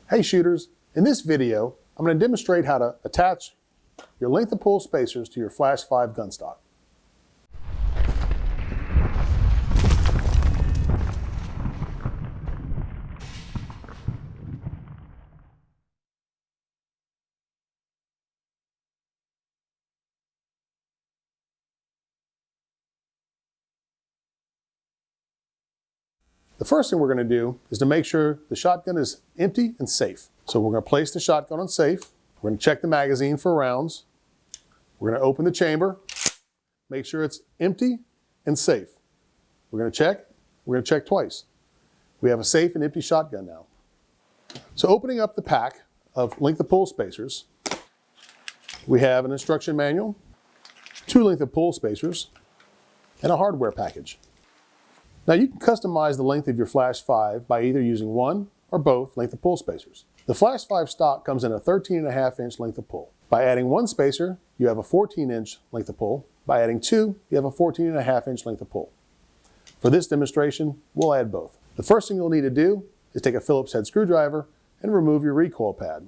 Hey shooters, in this video, I'm going to demonstrate how to attach your length of pull spacers to your FLASH-5 gun stock. The first thing we're going to do is to make sure the shotgun is empty and safe. So we're going to place the shotgun on safe. We're going to check the magazine for rounds. We're going to open the chamber, make sure it's empty and safe. We're going to check. We're going to check twice. We have a safe and empty shotgun now. So opening up the pack of length of pull spacers, we have an instruction manual, 2 length of pull spacers, and a hardware package. Now you can customize the length of your FLASH-5 by either using one or both length of pull spacers. The FLASH-5 stock comes in a 13.5-inch length of pull. By adding one spacer, you have a 14-inch length of pull. By adding 2, you have a 14.5-inch length of pull. For this demonstration, we'll add both. The first thing you'll need to do is take a Phillips head screwdriver and remove your recoil pad.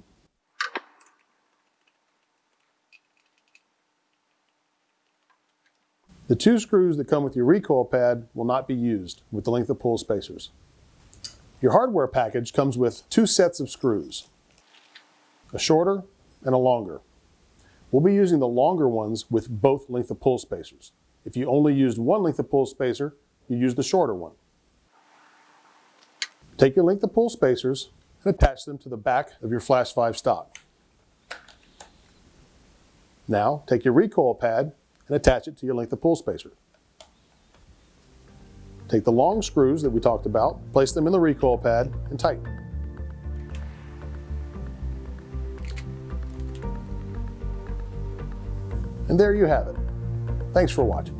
The 2 screws that come with your recoil pad will not be used with the length of pull spacers. Your hardware package comes with 2 sets of screws, a shorter and a longer. We'll be using the longer ones with both length of pull spacers. If you only used one length of pull spacer, you use the shorter one. Take your length of pull spacers and attach them to the back of your FLASH-5 stock. Now take your recoil pad and attach it to your length of pull spacer. Take the long screws that we talked about, place them in the recoil pad, and tighten. And there you have it. Thanks for watching.